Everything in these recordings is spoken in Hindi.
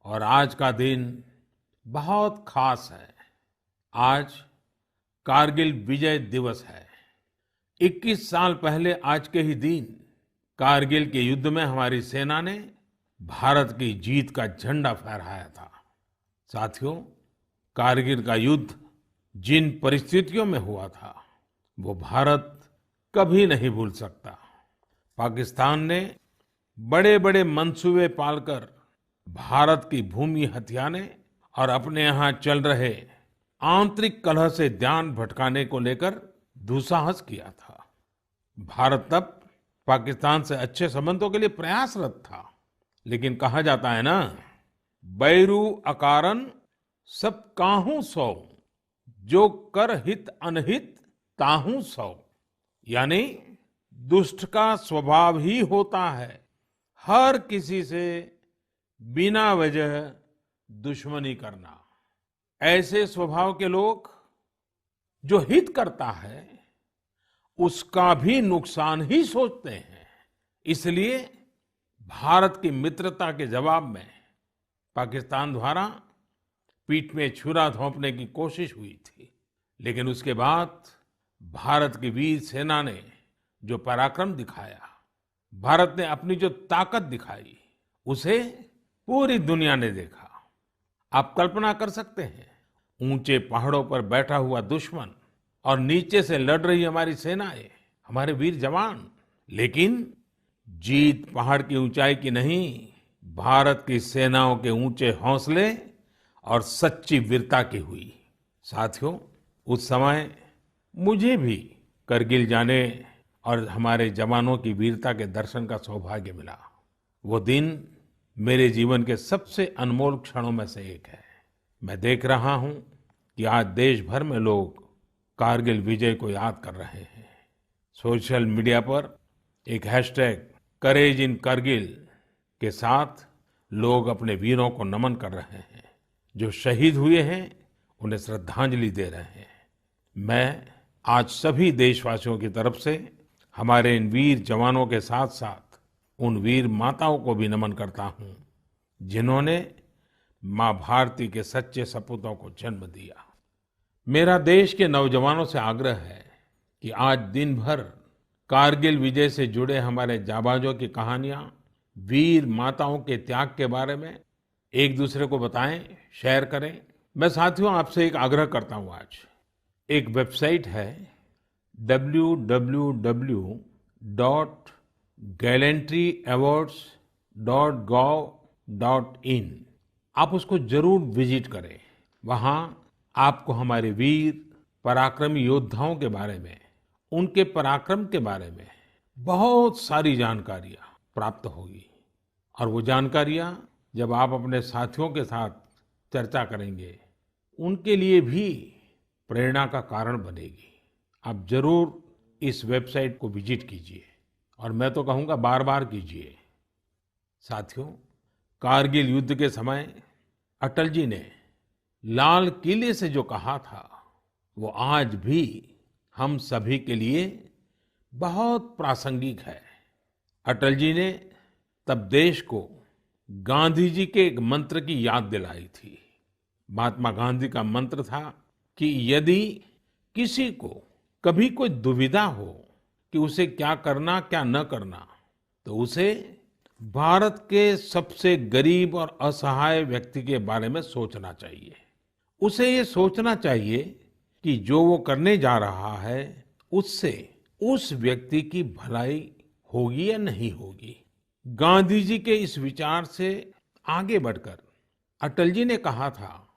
और आज का दिन बहुत खास है। आज कारगिल विजय दिवस है। 21 साल पहले आज के ही दिन कारगिल के युद्ध में हमारी सेना ने भारत की जीत का झंडा फहराया था। साथियों, कारगिल का युद्ध जिन परिस्थितियों में हुआ था वो भारत कभी नहीं भूल सकता। पाकिस्तान ने बड़े बड़े मंसूबे पालकर भारत की भूमि हथियाने और अपने यहाँ चल रहे आंतरिक कलह से ध्यान भटकाने को लेकर दुस्साहस किया था। भारत तब पाकिस्तान से अच्छे संबंधों के लिए प्रयासरत था, लेकिन कहा जाता है ना, बैरू अकारन सब काहू सौ, जो कर हित अनहित ताहू सौ। यानी दुष्ट का स्वभाव ही होता है हर किसी से बिना वजह दुश्मनी करना। ऐसे स्वभाव के लोग जो हित करता है उसका भी नुकसान ही सोचते हैं। इसलिए भारत की मित्रता के जवाब में पाकिस्तान द्वारा पीठ में छुरा घोंपने की कोशिश हुई थी, लेकिन उसके बाद भारत की वीर सेना ने जो पराक्रम दिखाया, भारत ने अपनी जो ताकत दिखाई, उसे पूरी दुनिया ने देखा। आप कल्पना कर सकते हैं, ऊंचे पहाड़ों पर बैठा हुआ दुश्मन और नीचे से लड़ रही हमारी सेनाएं, हमारे वीर जवान। लेकिन जीत पहाड़ की ऊंचाई की नहीं, भारत की सेनाओं के ऊंचे हौसले और सच्ची वीरता की हुई। साथियों, उस समय मुझे भी करगिल जाने और हमारे जवानों की वीरता के दर्शन का सौभाग्य मिला। वो दिन मेरे जीवन के सबसे अनमोल क्षणों में से एक है। मैं देख रहा हूं कि आज देश भर में लोग कारगिल विजय को याद कर रहे हैं। सोशल मीडिया पर एक हैशटैग करेज इन करगिल के साथ लोग अपने वीरों को नमन कर रहे हैं। जो शहीद हुए हैं उन्हें श्रद्धांजलि दे रहे हैं। मैं आज सभी देशवासियों की तरफ से हमारे इन वीर जवानों के साथ साथ उन वीर माताओं को भी नमन करता हूं जिन्होंने मां भारती के सच्चे सपूतों को जन्म दिया। मेरा देश के नौजवानों से आग्रह है कि आज दिन भर कारगिल विजय से जुड़े हमारे जाबाजों की कहानियां, वीर माताओं के त्याग के बारे में एक दूसरे को बताएं, शेयर करें। मैं साथियों आपसे एक आग्रह करता हूं। आज एक वेबसाइट है www.gallantryawards.gov.in। आप उसको जरूर विजिट करें। वहां आपको हमारे वीर पराक्रमी योद्धाओं के बारे में, उनके पराक्रम के बारे में बहुत सारी जानकारियां प्राप्त होगी। और वो जानकारियां जब आप अपने साथियों के साथ चर्चा करेंगे, उनके लिए भी प्रेरणा का कारण बनेगी। आप जरूर इस वेबसाइट को विजिट कीजिए और मैं तो कहूँगा बार बार कीजिए। साथियों, कारगिल युद्ध के समय अटल जी ने लाल किले से जो कहा था वो आज भी हम सभी के लिए बहुत प्रासंगिक है। अटल जी ने तब देश को गांधी जी के एक मंत्र की याद दिलाई थी। महात्मा गांधी का मंत्र था कि यदि किसी को कभी कोई दुविधा हो कि उसे क्या करना क्या न करना, तो उसे भारत के सबसे गरीब और असहाय व्यक्ति के बारे में सोचना चाहिए। उसे ये सोचना चाहिए कि जो वो करने जा रहा है उससे उस व्यक्ति की भलाई होगी या नहीं होगी। गांधी जी के इस विचार से आगे बढ़कर अटल जी ने कहा था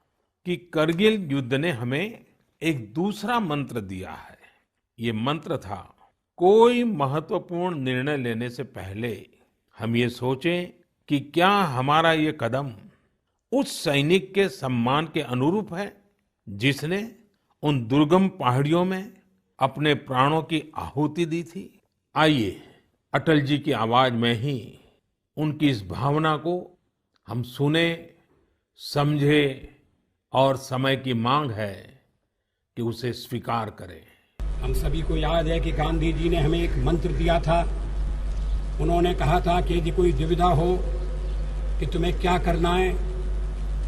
कि करगिल युद्ध ने हमें एक दूसरा मंत्र दिया है। ये मंत्र था, कोई महत्वपूर्ण निर्णय लेने से पहले हम ये सोचें कि क्या हमारा ये कदम उस सैनिक के सम्मान के अनुरूप है जिसने उन दुर्गम पहाड़ियों में अपने प्राणों की आहुति दी थी। आइए अटल जी की आवाज में ही उनकी इस भावना को हम सुने, समझे और समय की मांग है कि उसे स्वीकार करें। हम सभी को याद है कि गांधी जी ने हमें एक मंत्र दिया था। उन्होंने कहा था कि यदि कोई दुविधा हो कि तुम्हें क्या करना है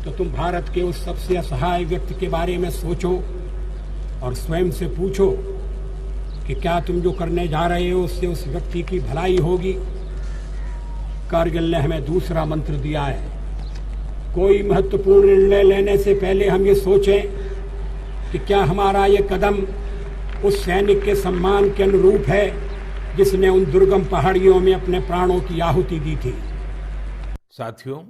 तो तुम भारत के उस सबसे असहाय व्यक्ति के बारे में सोचो और स्वयं से पूछो कि क्या तुम जो करने जा रहे हो उससे उस व्यक्ति की भलाई होगी। कारगिल ने हमें दूसरा मंत्र दिया है, कोई महत्वपूर्ण निर्णय लेने से पहले हम ये सोचें कि क्या हमारा ये कदम उस सैनिक के सम्मान के अनुरूप है जिसने उन दुर्गम पहाड़ियों में अपने प्राणों की आहुति दी थी। साथियों,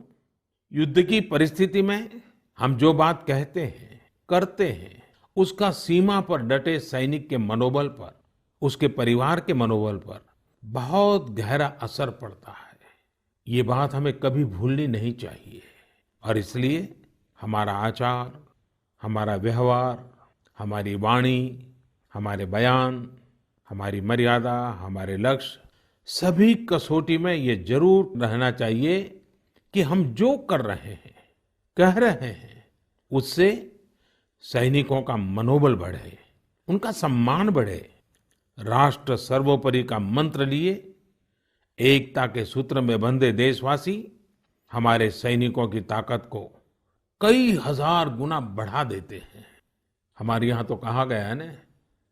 युद्ध की परिस्थिति में हम जो बात कहते हैं, करते हैं, उसका सीमा पर डटे सैनिक के मनोबल पर, उसके परिवार के मनोबल पर बहुत गहरा असर पड़ता है। ये बात हमें कभी भूलनी नहीं चाहिए और इसलिए हमारा आचार, हमारा व्यवहार, हमारी वाणी, हमारे बयान, हमारी मर्यादा, हमारे लक्ष्य, सभी कसौटी में ये जरूर रहना चाहिए कि हम जो कर रहे हैं, कह रहे हैं, उससे सैनिकों का मनोबल बढ़े, उनका सम्मान बढ़े। राष्ट्र सर्वोपरि का मंत्र लिए एकता के सूत्र में बंधे देशवासी हमारे सैनिकों की ताकत को कई हजार गुना बढ़ा देते हैं। हमारे यहाँ तो कहा गया है ना,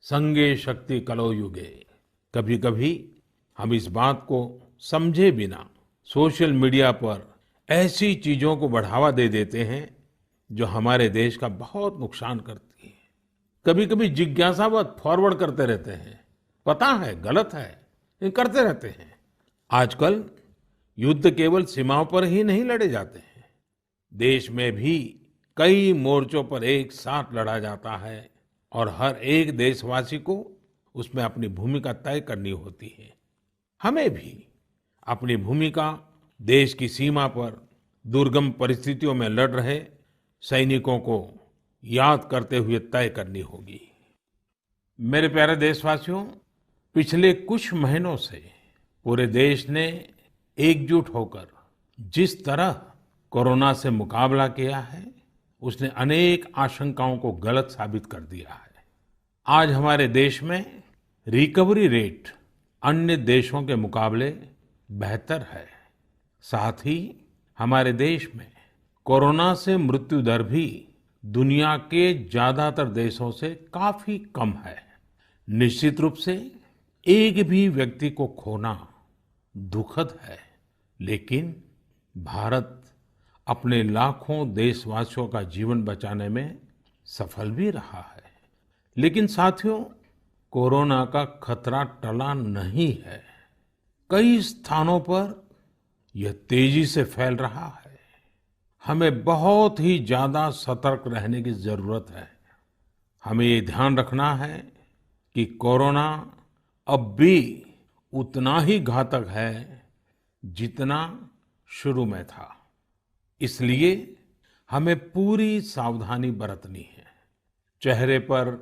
संगे शक्ति कलो युगे। कभी कभी हम इस बात को समझे बिना सोशल मीडिया पर ऐसी चीजों को बढ़ावा दे देते हैं जो हमारे देश का बहुत नुकसान करती है। कभी कभी जिज्ञासावत फॉरवर्ड करते रहते हैं, पता है गलत है लेकिन करते रहते हैं। आजकल युद्ध केवल सीमाओं पर ही नहीं लड़े जाते हैं, देश में भी कई मोर्चों पर एक साथ लड़ा जाता है और हर एक देशवासी को उसमें अपनी भूमिका तय करनी होती है। हमें भी अपनी भूमिका देश की सीमा पर दुर्गम परिस्थितियों में लड़ रहे सैनिकों को याद करते हुए तय करनी होगी। मेरे प्यारे देशवासियों, पिछले कुछ महीनों से पूरे देश ने एकजुट होकर जिस तरह कोरोना से मुकाबला किया है, उसने अनेक आशंकाओं को गलत साबित कर दिया है। आज हमारे देश में रिकवरी रेट अन्य देशों के मुकाबले बेहतर है। साथ ही हमारे देश में कोरोना से मृत्यु दर भी दुनिया के ज्यादातर देशों से काफी कम है। निश्चित रूप से एक भी व्यक्ति को खोना दुखद है, लेकिन भारत अपने लाखों देशवासियों का जीवन बचाने में सफल भी रहा है। लेकिन साथियों, कोरोना का खतरा टला नहीं है। कई स्थानों पर यह तेजी से फैल रहा है। हमें बहुत ही ज्यादा सतर्क रहने की जरूरत है। हमें ये ध्यान रखना है कि कोरोना अब भी उतना ही घातक है जितना शुरू में था। इसलिए हमें पूरी सावधानी बरतनी है। चेहरे पर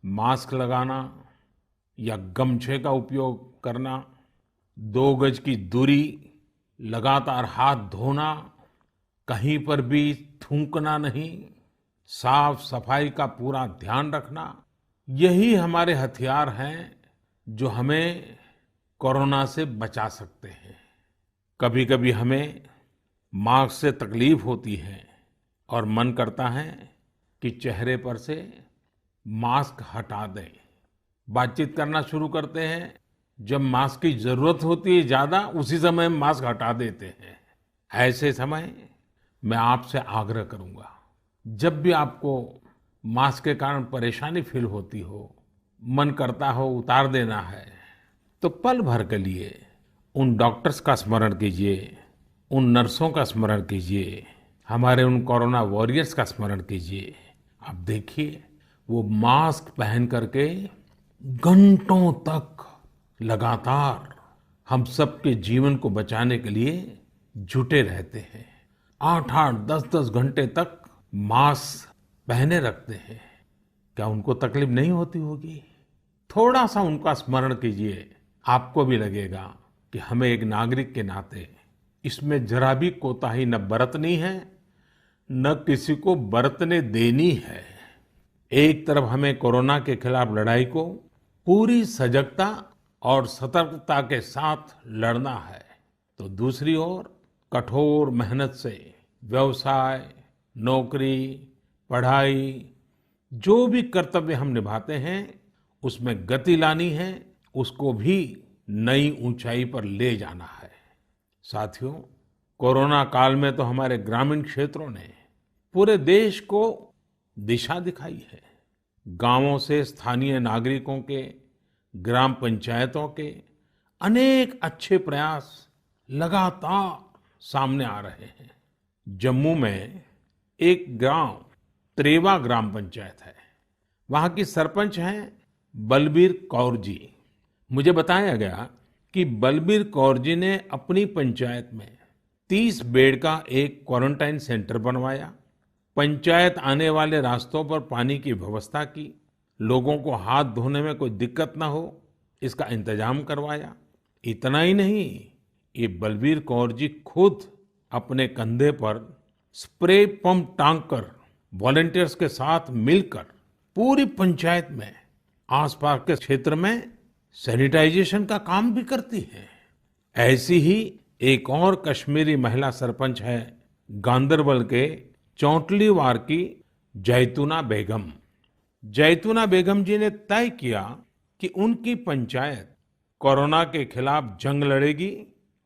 मास्क लगाना या गमछे का उपयोग करना, 2 गज की दूरी, लगातार हाथ धोना, कहीं पर भी थूकना नहीं, साफ सफाई का पूरा ध्यान रखना, यही हमारे हथियार हैं जो हमें कोरोना से बचा सकते हैं। कभी कभी हमें मास्क से तकलीफ होती है और मन करता है कि चेहरे पर से मास्क हटा दें। बातचीत करना शुरू करते हैं, जब मास्क की जरूरत होती है ज्यादा, उसी समय मास्क हटा देते हैं। ऐसे समय मैं आपसे आग्रह करूंगा, जब भी आपको मास्क के कारण परेशानी फील होती हो, मन करता हो उतार देना है, तो पल भर के लिए उन डॉक्टर्स का स्मरण कीजिए, उन नर्सों का स्मरण कीजिए, हमारे उन कोरोना वॉरियर्स का स्मरण कीजिए। आप देखिए, वो मास्क पहन करके घंटों तक लगातार हम सबके जीवन को बचाने के लिए जुटे रहते हैं। 8-8, 10-10 घंटे तक मास्क पहने रखते हैं। क्या उनको तकलीफ नहीं होती होगी? थोड़ा सा उनका स्मरण कीजिए, आपको भी लगेगा कि हमें एक नागरिक के नाते इसमें जरा भी कोताही न बरतनी है, न किसी को बरतने देनी है। एक तरफ हमें कोरोना के खिलाफ लड़ाई को पूरी सजगता और सतर्कता के साथ लड़ना है, तो दूसरी ओर कठोर मेहनत से व्यवसाय, नौकरी, पढ़ाई, जो भी कर्तव्य हम निभाते हैं, उसमें गति लानी है, उसको भी नई ऊंचाई पर ले जाना है। साथियों, कोरोना काल में तो हमारे ग्रामीण क्षेत्रों ने पूरे देश को दिशा दिखाई है। गांवों से स्थानीय नागरिकों के, ग्राम पंचायतों के अनेक अच्छे प्रयास लगातार सामने आ रहे हैं। जम्मू में एक गांव त्रेवा ग्राम पंचायत है। वहां की सरपंच हैं बलबीर कौर जी। मुझे बताया गया कि बलबीर कौर जी ने अपनी पंचायत में 30 बेड का एक क्वारंटाइन सेंटर बनवाया। पंचायत आने वाले रास्तों पर पानी की व्यवस्था की, लोगों को हाथ धोने में कोई दिक्कत ना हो, इसका इंतजाम करवाया। इतना ही नहीं, ये बलबीर कौर जी खुद अपने कंधे पर स्प्रे पंप टांग कर वॉलंटियर्स के साथ मिलकर पूरी पंचायत में, आसपास के क्षेत्र में सैनिटाइजेशन का काम भी करती है। ऐसी ही एक और कश्मीरी महिला सरपंच है गांदरबल के चौंटलीवार की जैतूना बेगम। जैतूना बेगम जी ने तय किया कि उनकी पंचायत कोरोना के खिलाफ जंग लड़ेगी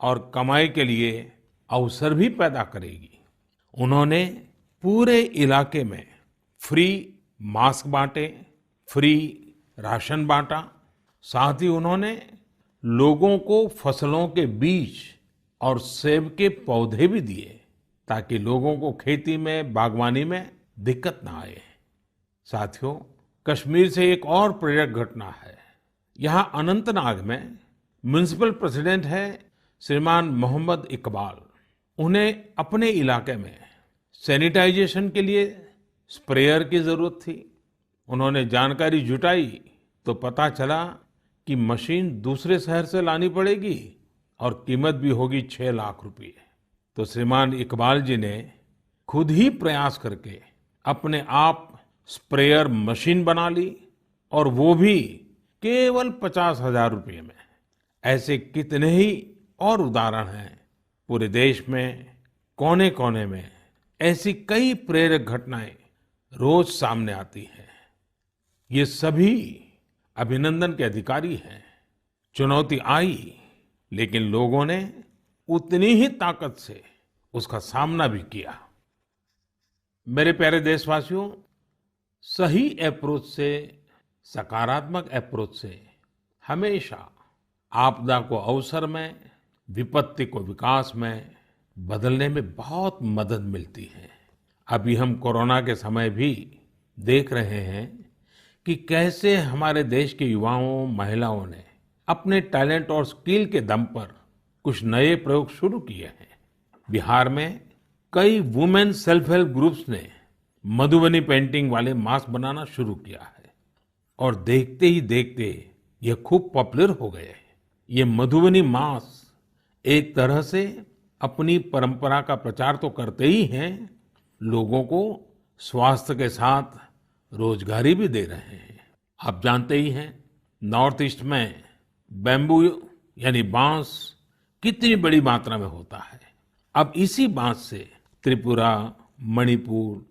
और कमाई के लिए अवसर भी पैदा करेगी। उन्होंने पूरे इलाके में फ्री मास्क बांटे, फ्री राशन बांटा। साथ ही उन्होंने लोगों को फसलों के बीज और सेब के पौधे भी दिए, ताकि लोगों को खेती में, बागवानी में दिक्कत ना आए। साथियों, कश्मीर से एक और प्रेरक घटना है। यहाँ अनंतनाग में म्युनिसिपल प्रेसिडेंट है श्रीमान मोहम्मद इकबाल। उन्हें अपने इलाके में सैनिटाइजेशन के लिए स्प्रेयर की जरूरत थी। उन्होंने जानकारी जुटाई तो पता चला कि मशीन दूसरे शहर से लानी पड़ेगी और कीमत भी होगी 6 लाख रुपए। तो श्रीमान इकबाल जी ने खुद ही प्रयास करके अपने आप स्प्रेयर मशीन बना ली, और वो भी केवल 50,000 रुपये में। ऐसे कितने ही और उदाहरण हैं। पूरे देश में कोने कोने में ऐसी कई प्रेरक घटनाएं रोज सामने आती हैं। ये सभी अभिनंदन के अधिकारी हैं। चुनौती आई, लेकिन लोगों ने उतनी ही ताकत से उसका सामना भी किया। मेरे प्यारे देशवासियों, सही अप्रोच से, सकारात्मक अप्रोच से हमेशा आपदा को अवसर में, विपत्ति को विकास में बदलने में बहुत मदद मिलती है। अभी हम कोरोना के समय भी देख रहे हैं कि कैसे हमारे देश के युवाओं, महिलाओं ने अपने टैलेंट और स्किल के दम पर कुछ नए प्रयोग शुरू किए हैं। बिहार में कई वुमेन सेल्फ हेल्प ग्रुप्स ने मधुबनी पेंटिंग वाले मास्क बनाना शुरू किया है, और देखते ही देखते ये खूब पॉपुलर हो गए। ये मधुबनी मास्क एक तरह से अपनी परंपरा का प्रचार तो करते ही हैं, लोगों को स्वास्थ्य के साथ रोजगारी भी दे रहे हैं। आप जानते ही हैं, नॉर्थ ईस्ट में बैम्बू यानी बांस कितनी बड़ी मात्रा में होता है। अब इसी बांस से त्रिपुरा, मणिपुर,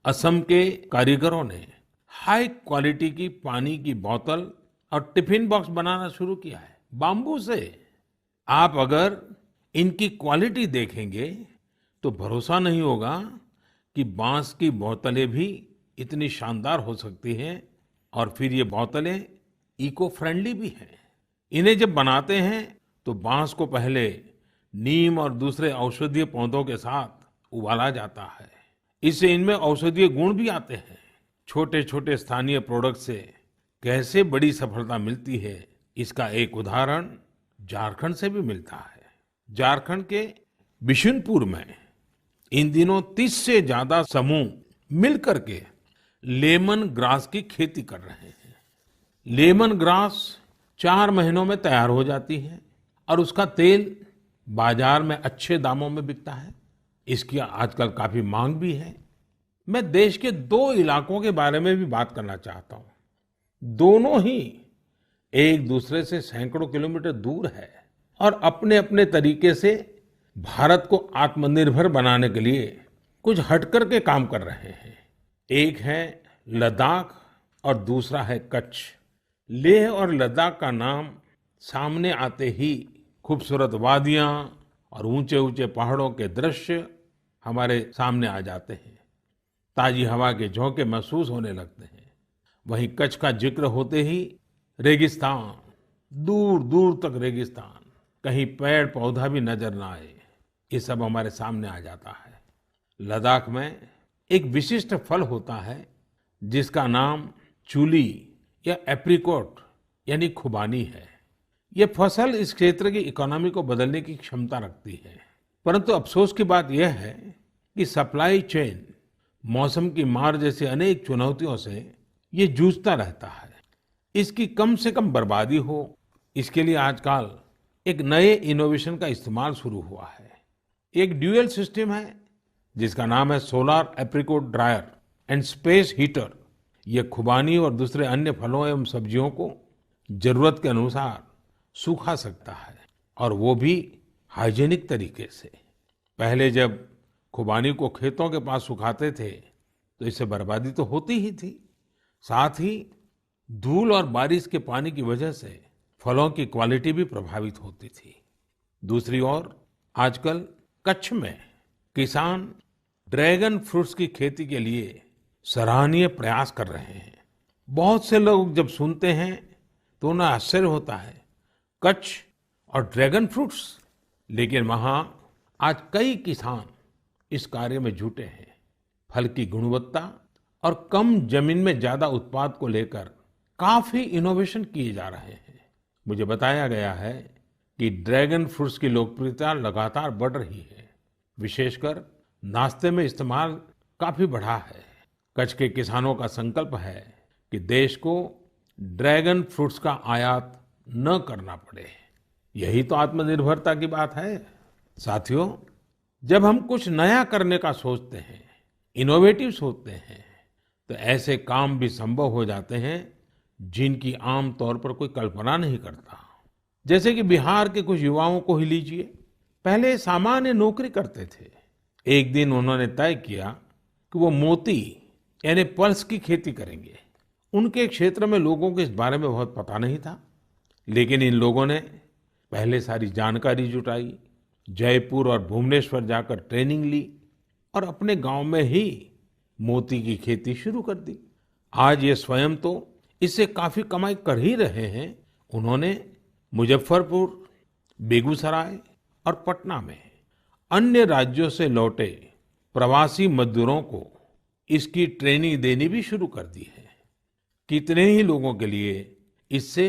असम के कारीगरों ने हाई क्वालिटी की पानी की बोतल और टिफिन बॉक्स बनाना शुरू किया है बाम्बू से। आप अगर इनकी क्वालिटी देखेंगे तो भरोसा नहीं होगा कि बांस की बोतलें भी इतनी शानदार हो सकती हैं, और फिर ये बोतलें इको फ्रेंडली भी हैं। इन्हें जब बनाते हैं तो बांस को पहले नीम और दूसरे औषधीय पौधों के साथ उबाला जाता है। इससे इनमें औषधीय गुण भी आते हैं। छोटे छोटे स्थानीय प्रोडक्ट से कैसे बड़ी सफलता मिलती है, इसका एक उदाहरण झारखंड से भी मिलता है। झारखंड के बिशुनपुर में इन दिनों 30 से ज्यादा समूह मिलकर के लेमन ग्रास की खेती कर रहे हैं। लेमन ग्रास 4 महीनों में तैयार हो जाती है और उसका तेल बाजार में अच्छे दामों में बिकता है। इसकी आजकल काफी मांग भी है। मैं देश के 2 इलाकों के बारे में भी बात करना चाहता हूं। दोनों ही एक दूसरे से सैकड़ों किलोमीटर दूर है और अपने अपने तरीके से भारत को आत्मनिर्भर बनाने के लिए कुछ हटकर के काम कर रहे हैं। एक है लद्दाख और दूसरा है कच्छ। लेह और लद्दाख का नाम सामने आते ही खूबसूरत वादियां और ऊंचे ऊंचे पहाड़ों के दृश्य हमारे सामने आ जाते हैं। ताजी हवा के झोंके महसूस होने लगते हैं। वहीं कच्छ का जिक्र होते ही रेगिस्तान, दूर दूर तक रेगिस्तान, कहीं पेड़ पौधा भी नजर ना आए, ये सब हमारे सामने आ जाता है। लद्दाख में एक विशिष्ट फल होता है जिसका नाम चूली या एप्रिकॉट यानी खुबानी है। ये फसल इस क्षेत्र की इकोनॉमी को बदलने की क्षमता रखती है। परंतु अफसोस की बात यह है कि सप्लाई चेन, मौसम की मार जैसी अनेक चुनौतियों से ये जूझता रहता है। इसकी कम से कम बर्बादी हो, इसके लिए आजकल एक नए इनोवेशन का इस्तेमाल शुरू हुआ है। एक ड्यूअल सिस्टम है जिसका नाम है solar apricot dryer and space heater. ये खुबानी और दूसरे अन्य फलों एवं सब्जियों को जरूरत के अनुसार सुखा सकता है, और वो भी हाइजीनिक तरीके से। पहले जब खुबानी को खेतों के पास सुखाते थे तो इससे बर्बादी तो होती ही थी, साथ ही धूल और बारिश के पानी की वजह से फलों की क्वालिटी भी प्रभावित होती थी। दूसरी ओर आजकल कच्छ में किसान ड्रैगन फ्रूट्स की खेती के लिए सराहनीय प्रयास कर रहे हैं। बहुत से लोग जब सुनते हैं तो उन्हें आश्चर्य होता है, कच्छ और ड्रैगन फ्रूट्स, लेकिन वहां आज कई किसान इस कार्य में जुटे हैं। फल की गुणवत्ता और कम जमीन में ज्यादा उत्पाद को लेकर काफी इनोवेशन किए जा रहे हैं। मुझे बताया गया है कि ड्रैगन फ्रूट्स की लोकप्रियता लगातार बढ़ रही है, विशेषकर नाश्ते में इस्तेमाल काफी बढ़ा है। कच्छ के किसानों का संकल्प है कि देश को ड्रैगन फ्रूट्स का आयात न करना पड़े। यही तो आत्मनिर्भरता की बात है। साथियों, जब हम कुछ नया करने का सोचते हैं, इनोवेटिव सोचते हैं, तो ऐसे काम भी संभव हो जाते हैं जिनकी आम तौर पर कोई कल्पना नहीं करता। जैसे कि बिहार के कुछ युवाओं को ही लीजिए। पहले सामान्य नौकरी करते थे। एक दिन उन्होंने तय किया कि वो मोती यानी पल्स की खेती करेंगे। उनके क्षेत्र में लोगों को इस बारे में बहुत पता नहीं था, लेकिन इन लोगों ने पहले सारी जानकारी जुटाई, जयपुर और भुवनेश्वर जाकर ट्रेनिंग ली और अपने गांव में ही मोती की खेती शुरू कर दी। आज ये स्वयं तो इससे काफी कमाई कर ही रहे हैं। उन्होंने मुजफ्फरपुर, बेगूसराय और पटना में अन्य राज्यों से लौटे प्रवासी मजदूरों को इसकी ट्रेनिंग देनी भी शुरू कर दी है। कितने ही लोगों के लिए इससे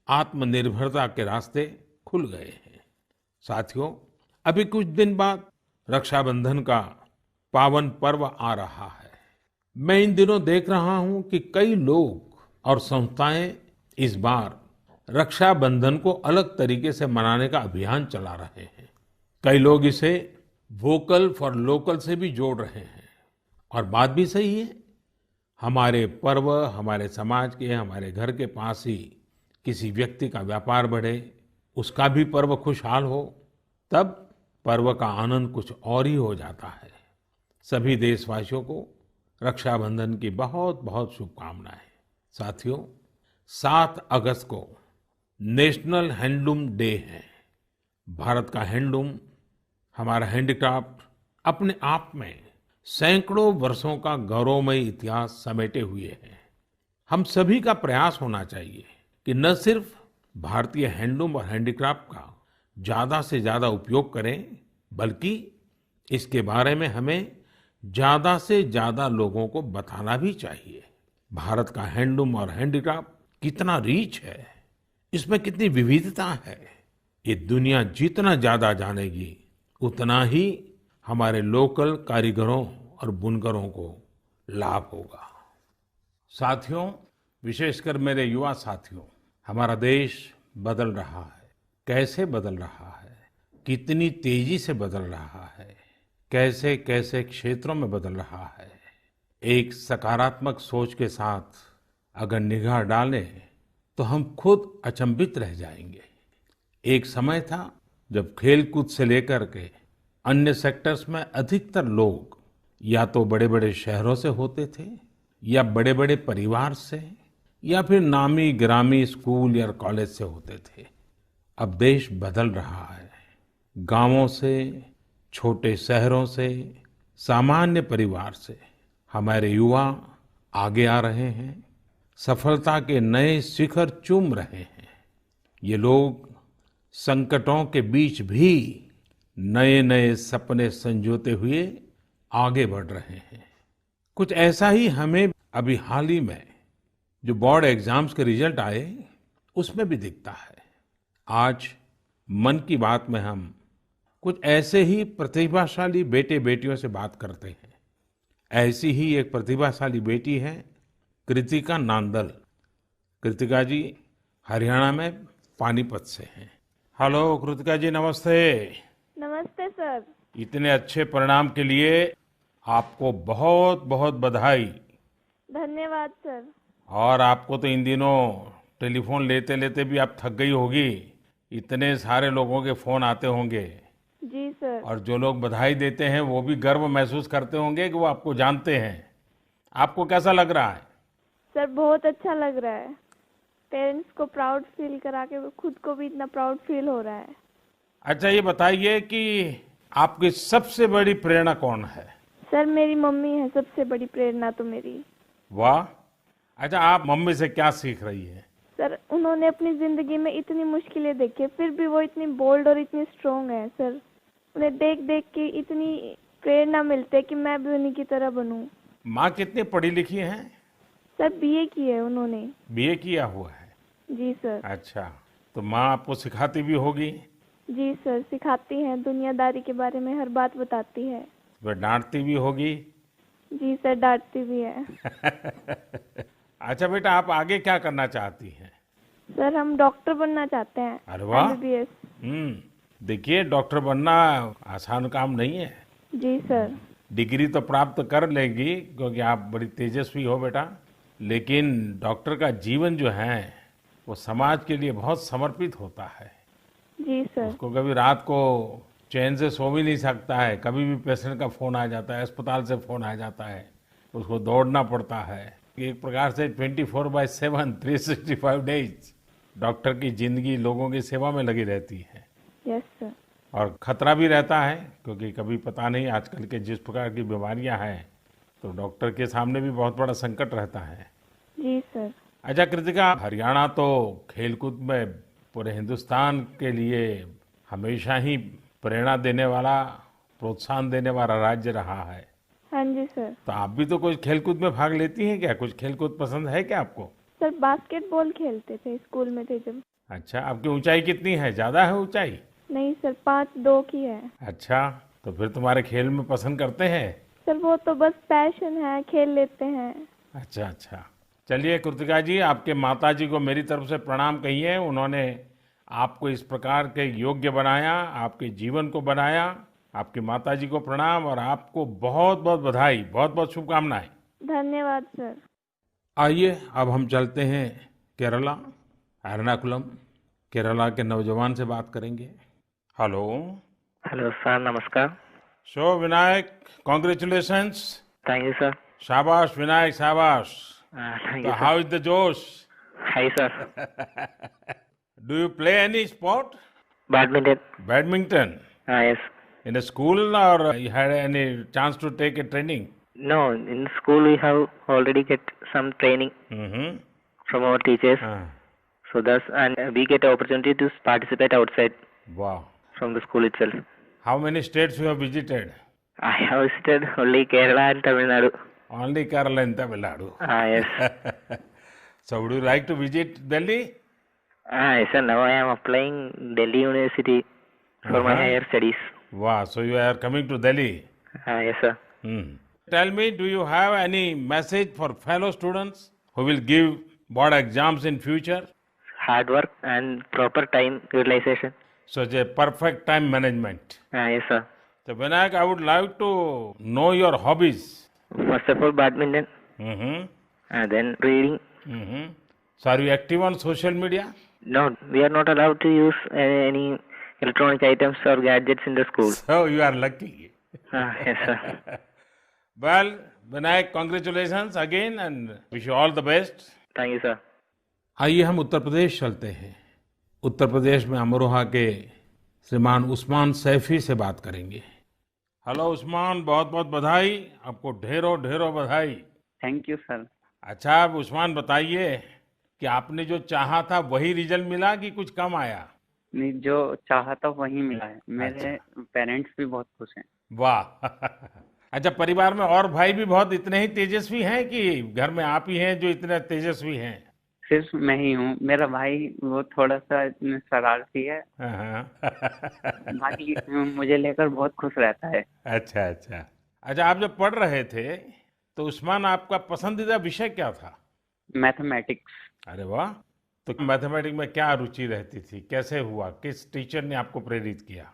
आत्मनिर्भरता के रास्ते खुल गए हैं। साथियों, अभी कुछ दिन बाद रक्षाबंधन का पावन पर्व आ रहा है। मैं इन दिनों देख रहा हूं कि कई लोग और संस्थाएं इस बार रक्षाबंधन को अलग तरीके से मनाने का अभियान चला रहे हैं। कई लोग इसे वोकल फॉर लोकल से भी जोड़ रहे हैं, और बात भी सही है। हमारे पर्व हमारे समाज के, हमारे घर के पास ही किसी व्यक्ति का व्यापार बढ़े, उसका भी पर्व खुशहाल हो, तब पर्व का आनंद कुछ और ही हो जाता है। सभी देशवासियों को रक्षाबंधन की बहुत बहुत शुभकामनाएं। साथियों, 7 अगस्त को नेशनल हैंडलूम डे है। भारत का हैंडलूम, हमारा हैंडीक्राफ्ट अपने आप में सैकड़ों वर्षों का गौरवमय इतिहास समेटे हुए है। हम सभी का प्रयास होना चाहिए कि न सिर्फ भारतीय हैंडलूम और हैंडीक्राफ्ट का ज्यादा से ज्यादा उपयोग करें, बल्कि इसके बारे में हमें ज्यादा से ज्यादा लोगों को बताना भी चाहिए। भारत का हैंडलूम और हैंडीक्राफ्ट कितना रिच है, इसमें कितनी विविधता है, ये दुनिया जितना ज्यादा जानेगी उतना ही हमारे लोकल कारीगरों और बुनकरों को लाभ होगा। साथियों, विशेषकर मेरे युवा साथियों, हमारा देश बदल रहा है। कैसे बदल रहा है, कितनी तेजी से बदल रहा है, कैसे कैसे क्षेत्रों में बदल रहा है। एक सकारात्मक सोच के साथ अगर निगाह डालें तो हम खुद अचंभित रह जाएंगे। एक समय था जब खेलकूद से लेकर के अन्य सेक्टर्स में अधिकतर लोग या तो बड़े बड़े शहरों से होते थे या बड़े बड़े परिवार से या फिर नामी गिरामी स्कूल या कॉलेज से होते थे। अब देश बदल रहा है। गांवों से, छोटे शहरों से, सामान्य परिवार से हमारे युवा आगे आ रहे हैं, सफलता के नए शिखर चूम रहे हैं। ये लोग संकटों के बीच भी नए नए सपने संजोते हुए आगे बढ़ रहे हैं। कुछ ऐसा ही हमें अभी हाल ही में जो बोर्ड एग्जाम्स के रिजल्ट आए उसमें भी दिखता है। आज मन की बात में हम कुछ ऐसे ही प्रतिभाशाली बेटे बेटियों से बात करते हैं। ऐसी ही एक प्रतिभाशाली बेटी है कृतिका नांदल। कृतिका जी हरियाणा में पानीपत से हैं। हेलो कृतिका जी, नमस्ते। नमस्ते सर। इतने अच्छे परिणाम के लिए आपको बहुत बहुत बधाई। धन्यवाद सर। और आपको तो इन दिनों टेलीफोन लेते लेते भी आप थक गई होगी, इतने सारे लोगों के फोन आते होंगे। जी सर। और जो लोग बधाई देते हैं वो भी गर्व महसूस करते होंगे कि वो आपको जानते हैं। आपको कैसा लग रहा है? सर बहुत अच्छा लग रहा है। पेरेंट्स को प्राउड फील करा के खुद को भी इतना प्राउड फील हो रहा है। अच्छा, ये बताइए कि आपकी सबसे बड़ी प्रेरणा कौन है? सर मेरी मम्मी है सबसे बड़ी प्रेरणा तो मेरी। वाह। अच्छा, आप मम्मी से क्या सीख रही है? सर उन्होंने अपनी जिंदगी में इतनी मुश्किलें देखी फिर भी वो इतनी बोल्ड और इतनी स्ट्रोंग है। सर उन्हें देख देख के इतनी प्रेरणा मिलती है कि मैं भी उन्हीं की तरह बनूं। माँ कितनी पढ़ी लिखी हैं? सर बीए की है उन्होंने। बीए किया हुआ है? जी सर। अच्छा, तो माँ आपको सिखाती भी होगी? जी सर सिखाती हैं, दुनियादारी के बारे में हर बात बताती है। वह डांटती भी होगी? जी सर डांटती भी है। अच्छा बेटा, आप आगे क्या करना चाहती हैं? सर हम डॉक्टर बनना चाहते हैं। अरे वाह। एमबीबीएस। देखिए, डॉक्टर बनना आसान काम नहीं है। जी सर। डिग्री तो प्राप्त कर लेगी क्योंकि आप बड़ी तेजस्वी हो बेटा, लेकिन डॉक्टर का जीवन जो है वो समाज के लिए बहुत समर्पित होता है। जी सर। उसको कभी रात को चैन से सो भी नहीं सकता है, कभी भी पेशेंट का फोन आ जाता है, अस्पताल से फोन आ जाता है, उसको दौड़ना पड़ता है। एक प्रकार से 24/7 365 डेज डॉक्टर की जिंदगी लोगों की सेवा में लगी रहती है। Yes sir. और खतरा भी रहता है क्योंकि कभी पता नहीं आजकल के जिस प्रकार की बीमारियां हैं, तो डॉक्टर के सामने भी बहुत बड़ा संकट रहता है। जी सर। अच्छा कृतिका, हरियाणा तो खेलकूद में पूरे हिंदुस्तान के लिए हमेशा ही प्रेरणा देने वाला, प्रोत्साहन देने वाला राज्य रहा है। हाँ जी सर। तो आप भी तो कुछ खेलकूद में भाग लेती हैं क्या? कुछ खेलकूद पसंद है क्या आपको? सर बास्केटबॉल खेलते थे स्कूल में थे जब। अच्छा, आपकी ऊंचाई कितनी है? ज्यादा है ऊंचाई? नहीं सर 5'2" की है। अच्छा, तो फिर तुम्हारे खेल में पसंद करते हैं? सर वो तो बस पैशन है, खेल लेते हैं। अच्छा अच्छा। चलिए कृतिका जी, आपके माता जी को मेरी तरफ से प्रणाम कहिए। उन्होंने आपको इस प्रकार के योग्य बनाया, आपके जीवन को बनाया। आपकी माता जी को प्रणाम और आपको बहुत बहुत बधाई, बहुत बहुत शुभकामनाएं। धन्यवाद सर। आइए अब हम चलते हैं केरला, एर्नाकुलम। केरला के नौजवान से बात करेंगे। हेलो। हेलो सर, नमस्कार। So Vinayak, congratulations. Thank you sir. शाबाश विनायक, शाबाश। थैंक तो यू हाउ इज द जोश? Hi sir. Do you play any sport? Badminton. Badminton? Yes. In a school or you had any chance to take a training? No, in school we have already get some training Mm-hmm. from our teachers. Ah, So thus, and we get opportunity to participate outside wow. from the school itself. How many states you have visited? I have visited only Kerala and Tamil Nadu. Only Kerala and Tamil Nadu. Yes. So would you like to visit Delhi? Yes sir, now I am applying Delhi University for my higher studies. Wow, so you are coming to Delhi. Yes sir. Hmm. Tell me, do you have any message for fellow students who will give board exams in future? Hard work and proper time utilization. Such a perfect time management. Yes sir. So Vinayak, I would like to know your hobbies. First of all, badminton. Mm-hmm. And then reading. Mm-hmm. So are you active on social media? No, we are not allowed to use any electronic items or gadgets in the school. So you are lucky. Yes, sir. Well, Vinayak, congratulations again and wish you all the best. Thank you, sir. आइए हम उत्तर प्रदेश चलते हैं। उत्तर प्रदेश में अमरोहा के श्रीमान उस्मान सैफी से बात करेंगे। हेलो उस्मान, बहुत बहुत बधाई, आपको ढेरों ढेरों बधाई। Thank you sir. अच्छा, अब उस्मान बताइए कि आपने जो चाहा था वही रिजल्ट मिला कि कुछ कम आया? नहीं, जो चाहा था वही मिला है। मेरे पेरेंट्स भी बहुत खुश हैं। वाह अच्छा, परिवार में और भाई भी बहुत इतने ही तेजस्वी हैं कि घर में आप ही हैं जो इतने तेजस्वी हैं? सिर्फ मैं ही हूँ। मेरा भाई वो थोड़ा सा शरारती है, हाँ। बाकी मुझे लेकर बहुत खुश रहता है। अच्छा अच्छा। अच्छा, आप जब पढ़ रहे थे तो उस्मान आपका पसंदीदा विषय क्या था? मैथमेटिक्स। अरे वाह, तो मैथमेटिक्स में क्या रुचि रहती थी, कैसे हुआ, किस टीचर ने आपको प्रेरित किया?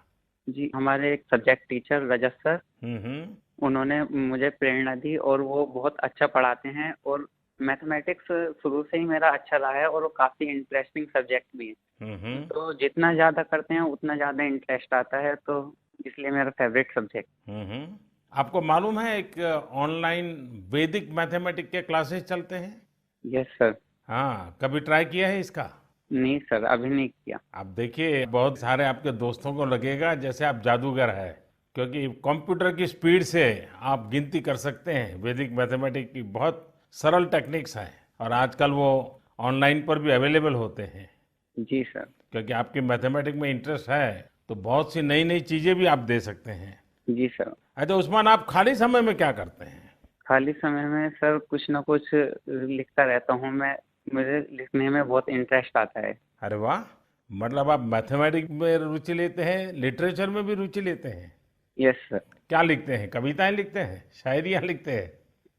जी, हमारे एक सब्जेक्ट टीचर रजत सर, हम्म। उन्होंने मुझे प्रेरणा दी और वो बहुत अच्छा पढ़ाते हैं और मैथमेटिक्स शुरू से ही मेरा अच्छा रहा है और वो काफ़ी इंटरेस्टिंग सब्जेक्ट भी है। हम्म। तो जितना ज़्यादा करते हैं उतना ज़्यादा इंटरेस्ट आता है, तो इसलिए मेरा फेवरेट सब्जेक्ट। हम्म। आपको मालूम है एक ऑनलाइन वैदिक मैथमेटिक्स के क्लासेस चलते हैं? Yes sir. हाँ, कभी ट्राई किया है इसका? नहीं सर, अभी नहीं किया। आप देखिए, बहुत सारे आपके दोस्तों को लगेगा जैसे आप जादूगर है, क्योंकि कंप्यूटर की स्पीड से आप गिनती कर सकते हैं। वैदिक मैथमेटिक्स की बहुत सरल टेक्निक्स हैं और आजकल वो ऑनलाइन पर भी अवेलेबल होते हैं। जी सर। क्योंकि आपकी मैथमेटिक्स में इंटरेस्ट है तो बहुत सी नई नई चीजें भी आप दे सकते हैं। जी सर। अच्छा उस्मान, आप खाली समय में क्या करते हैं? खाली समय में सर कुछ ना कुछ लिखता रहता हूँ मैं। मुझे लिखने में बहुत इंटरेस्ट आता है। अरे वाह, मतलब आप मैथमेटिक्स में रुचि लेते हैं, लिटरेचर में भी रुचि लेते हैं? Yes sir. क्या लिखते हैं, कविताएं लिखते हैं, शायरियां लिखते हैं?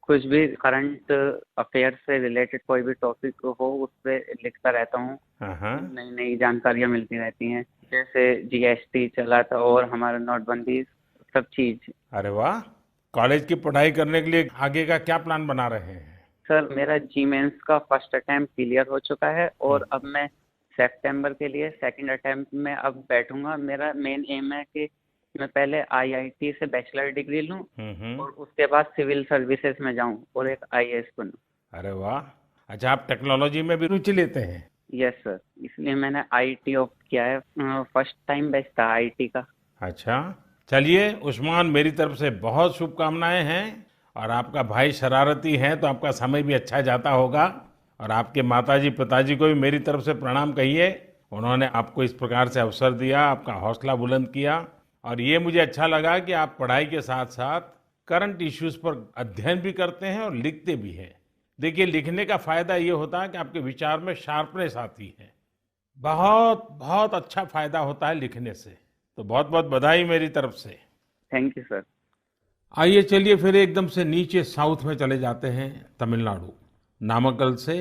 कुछ भी करंट अफेयर से रिलेटेड कोई भी टॉपिक हो उस पर लिखता रहता हूँ। हाँ। नई नई जानकारियाँ मिलती रहती हैं, जैसे जीएसटी चला था और हमारा नोटबंदी, सब चीज। अरे वाह, कॉलेज की पढ़ाई करने के लिए आगे का क्या प्लान बना रहे हैं? सर मेरा जी मेंस का फर्स्ट अटेम्प्ट क्लियर हो चुका है और अब मैं सितंबर के लिए सेकंड अटेम्प्ट में अब बैठूंगा। मेरा मेन एम है कि मैं पहले आईआईटी से बैचलर डिग्री लूं और उसके बाद सिविल सर्विसेज में जाऊं और एक आईएएस बनूं। अरे वाह। अच्छा, आप टेक्नोलॉजी में भी रुचि लेते हैं? यस सर, इसलिए मैंने आईटी ऑप्ट किया है। फर्स्ट टाइम बैच था आईटी का। अच्छा, चलिए उस्मान, मेरी तरफ से बहुत शुभकामनाएं हैं। और आपका भाई शरारती है तो आपका समय भी अच्छा जाता होगा। और आपके माताजी पिताजी को भी मेरी तरफ से प्रणाम कहिए, उन्होंने आपको इस प्रकार से अवसर दिया, आपका हौसला बुलंद किया। और ये मुझे अच्छा लगा कि आप पढ़ाई के साथ साथ करंट इश्यूज पर अध्ययन भी करते हैं और लिखते भी हैं। देखिए, लिखने का फायदा ये होता है कि आपके विचार में शार्पनेस आती है। बहुत बहुत अच्छा फायदा होता है लिखने से। तो बहुत बहुत बधाई मेरी तरफ से। Thank you sir. आइए चलिए फिर एकदम से नीचे साउथ में चले जाते हैं, तमिलनाडु। नामक्कल से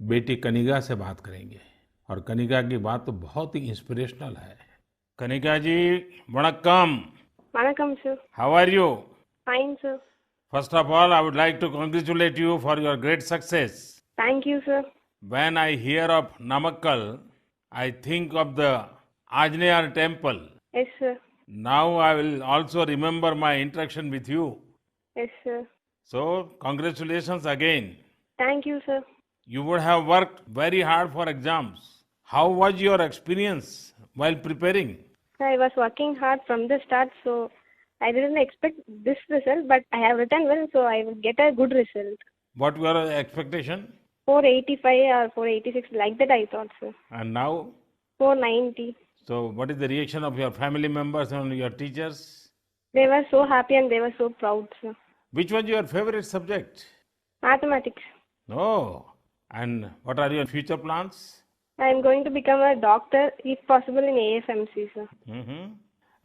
बेटी कनिगा से बात करेंगे। और कनिगा की बात तो बहुत ही इंस्पिरेशनल है। कनिगा जी, वणक्कम। वणक्कम sir. How are you? Fine sir. First of all, I would like to congratulate you for your great success. Thank you sir. When I hear of Namakkal, I think of the Anjaneya temple. Yes sir. Now I will also remember my interaction with you. Yes sir. So, congratulations again. Thank you sir. You would have worked very hard for exams. How was your experience while preparing? I was working hard from the start, so I didn't expect this result, but I have written well, so I will get a good result. What were your expectation? 485 or 486, like that I thought, sir. And now? 490. So, what is the reaction of your family members and your teachers? They were so happy and they were so proud, sir. Which was your favorite subject? Mathematics. Oh, and what are your future plans? I am going to become a doctor, if possible, in AFMC, sir. Mm-hmm.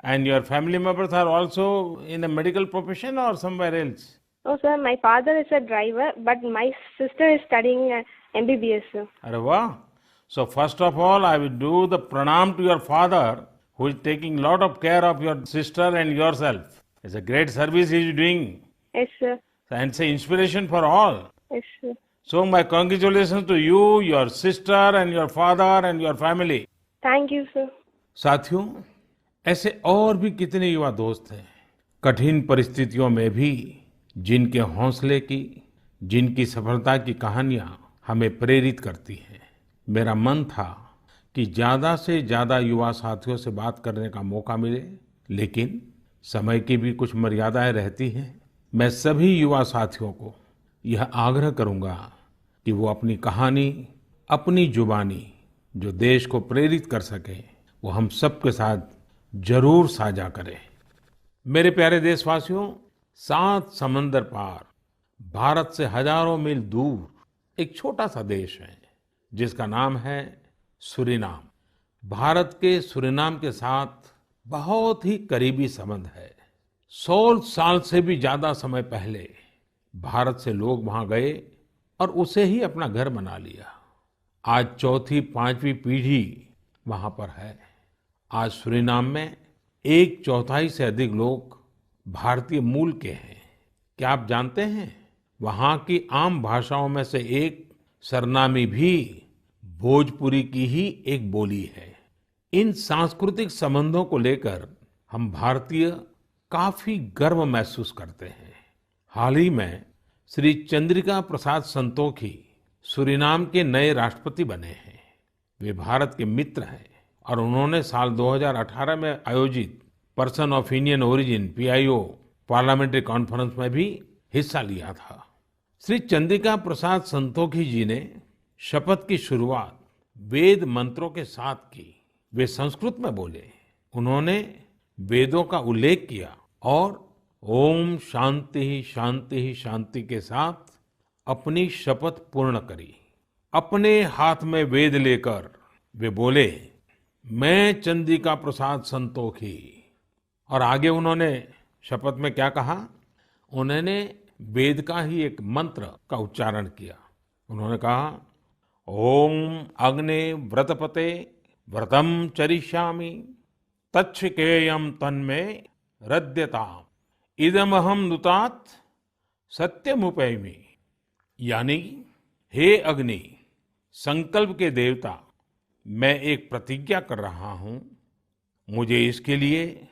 And your family members are also in a medical profession or somewhere else? Oh, sir, my father is a driver, but my sister is studying MBBS, sir. Arre wow. So first of all, I will do the pranam to your father, who is taking lot of care of your sister and yourself. It's a great service he is doing. Yes, sir. And it's an inspiration for all. Yes, sir. So my congratulations to you, your sister and your father and your family. Thank you, sir. साथियों, ऐसे और भी कितने युवा दोस्त हैं, कठिन परिस्थितियों में भी जिनके हौसले की, जिनकी सफलता की कहानियां हमें प्रेरित करती हैं। मेरा मन था कि ज्यादा से ज्यादा युवा साथियों से बात करने का मौका मिले, लेकिन समय की भी कुछ मर्यादाएं रहती हैं। मैं सभी युवा साथियों को यह आग्रह करूंगा कि वो अपनी कहानी, अपनी जुबानी जो देश को प्रेरित कर सके, वो हम सबके साथ जरूर साझा करें। मेरे प्यारे देशवासियों, 7 समंदर पार भारत से हजारों मील दूर एक छोटा सा देश है जिसका नाम है सूरीनाम। भारत के सूरीनाम के साथ बहुत ही करीबी संबंध है। 100 साल से भी ज्यादा समय पहले भारत से लोग वहां गए और उसे ही अपना घर बना लिया। आज चौथी, 5वीं पीढ़ी वहां पर है। आज सूरीनाम में 1/4 से अधिक लोग भारतीय मूल के हैं। क्या आप जानते हैं, वहां की आम भाषाओं में से एक सरनामी भी भोजपुरी की ही एक बोली है। इन सांस्कृतिक संबंधों को लेकर हम भारतीय काफी गर्व महसूस करते हैं। हाल ही में श्री चंद्रिका प्रसाद संतोखी सूरीनाम के नए राष्ट्रपति बने हैं। वे भारत के मित्र हैं और उन्होंने साल 2018 में आयोजित person of Indian origin PIO parliamentary conference में भी हिस्सा लिया था। श्री चंद्रिका प्रसाद संतोखी जी ने शपथ की शुरुआत वेद मंत्रों के साथ की। वे संस्कृत में बोले, उन्होंने वेदों का उल्लेख किया और ओम शांति शांति शांति के साथ अपनी शपथ पूर्ण करी। अपने हाथ में वेद लेकर वे बोले, मैं चंद्रिका प्रसाद संतोखी। और आगे उन्होंने शपथ में क्या कहा, उन्होंने वेद का ही एक मंत्र का उच्चारण किया। उन्होंने कहा, ओम अग्ने व्रतपते व्रतम चरिष्यामि तच्छकेयम तन्मे रद्यताम इदमहम नुतात सत्यमुपैमि। यानी, हे अग्नि, संकल्प के देवता, मैं एक प्रतिज्ञा कर रहा हूं, मुझे इसके लिए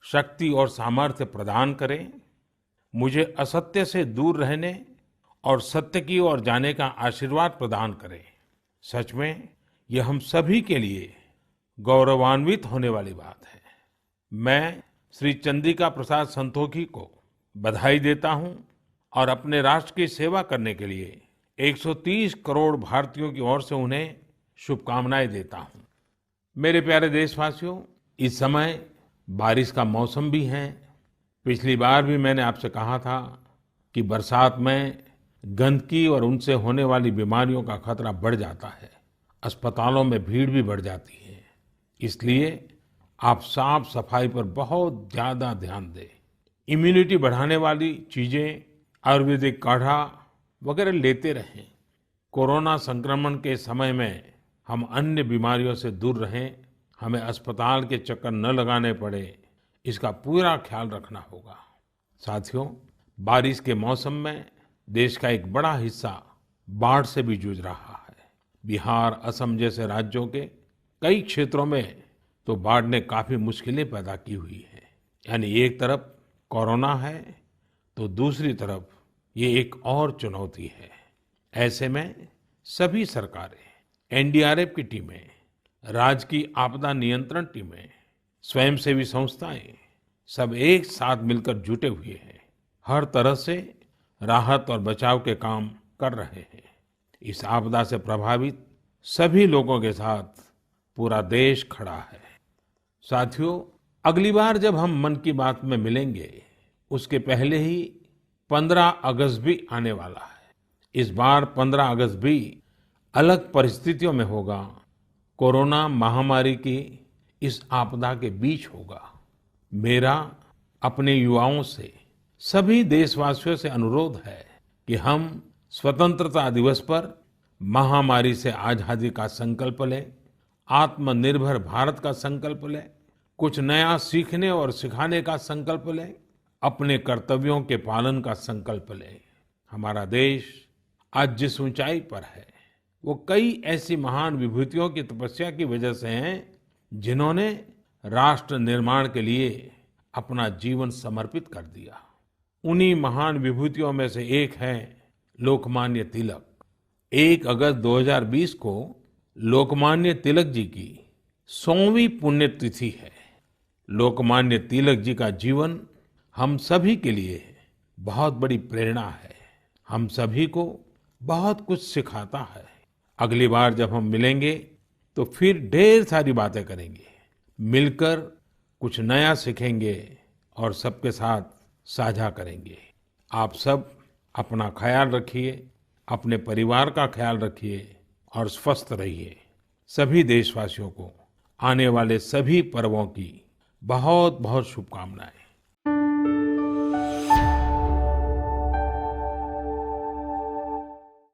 शक्ति और सामर्थ्य प्रदान करें। मुझे असत्य से दूर रहने और सत्य की ओर जाने का आशीर्वाद प्रदान करें। सच में यह हम सभी के लिए गौरवान्वित होने वाली बात है। मैं श्री चंद्रिका प्रसाद संतोखी को बधाई देता हूं और अपने राष्ट्र की सेवा करने के लिए 130 करोड़ भारतीयों की ओर से उन्हें शुभकामनाएं देता हूं। मेरे प्यारे देशवासियों, इस समय बारिश का मौसम भी है। पिछली बार भी मैंने आपसे कहा था कि बरसात में गंदगी और उनसे होने वाली बीमारियों का खतरा बढ़ जाता है, अस्पतालों में भीड़ भी बढ़ जाती है। इसलिए आप साफ सफाई पर बहुत ज्यादा ध्यान दें। इम्यूनिटी बढ़ाने वाली चीजें, आयुर्वेदिक काढ़ा वगैरह लेते रहें। कोरोना संक्रमण के समय में हम अन्य बीमारियों से दूर रहें। हमें अस्पताल के चक्कर न लगाने पड़े, इसका पूरा ख्याल रखना होगा। साथियों, बारिश के मौसम में देश का एक बड़ा हिस्सा बाढ़ से भी जूझ रहा है। बिहार, असम जैसे राज्यों के कई क्षेत्रों में तो बाढ़ ने काफी मुश्किलें पैदा की हुई है। यानी एक तरफ कोरोना है तो दूसरी तरफ ये एक और चुनौती है। ऐसे में सभी सरकारें, NDRF की टीमें, राज्य की आपदा नियंत्रण टीमें, स्वयंसेवी संस्थाएं सब एक साथ मिलकर जुटे हुए हैं। हर तरह से राहत और बचाव के काम कर रहे हैं। इस आपदा से प्रभावित सभी लोगों के साथ पूरा देश खड़ा है। साथियों, अगली बार जब हम मन की बात में मिलेंगे, उसके पहले ही 15 अगस्त भी आने वाला है। इस बार 15 अगस्त भी अलग परिस्थितियों में होगा। कोरोना महामारी की इस आपदा के बीच होगा। मेरा अपने युवाओं से, सभी देशवासियों से अनुरोध है कि हम स्वतंत्रता दिवस पर महामारी से आजादी का संकल्प लें, आत्मनिर्भर भारत का संकल्प लें, कुछ नया सीखने और सिखाने का संकल्प लें, अपने कर्तव्यों के पालन का संकल्प लें। हमारा देश आज जिस ऊंचाई पर है, वो कई ऐसी महान विभूतियों की तपस्या की वजह से हैं जिन्होंने राष्ट्र निर्माण के लिए अपना जीवन समर्पित कर दिया। उन्हीं महान विभूतियों में से एक है लोकमान्य तिलक। 1 अगस्त 2020 को लोकमान्य तिलक जी की 100वीं पुण्यतिथि है। लोकमान्य तिलक जी का जीवन हम सभी के लिए बहुत बड़ी प्रेरणा है, हम सभी को बहुत कुछ सिखाता है। अगली बार जब हम मिलेंगे तो फिर ढेर सारी बातें करेंगे, मिलकर कुछ नया सीखेंगे और सबके साथ साझा करेंगे। आप सब अपना ख्याल रखिए, अपने परिवार का ख्याल रखिए और स्वस्थ रहिए। सभी देशवासियों को आने वाले सभी पर्वों की बहुत बहुत शुभकामनाएं।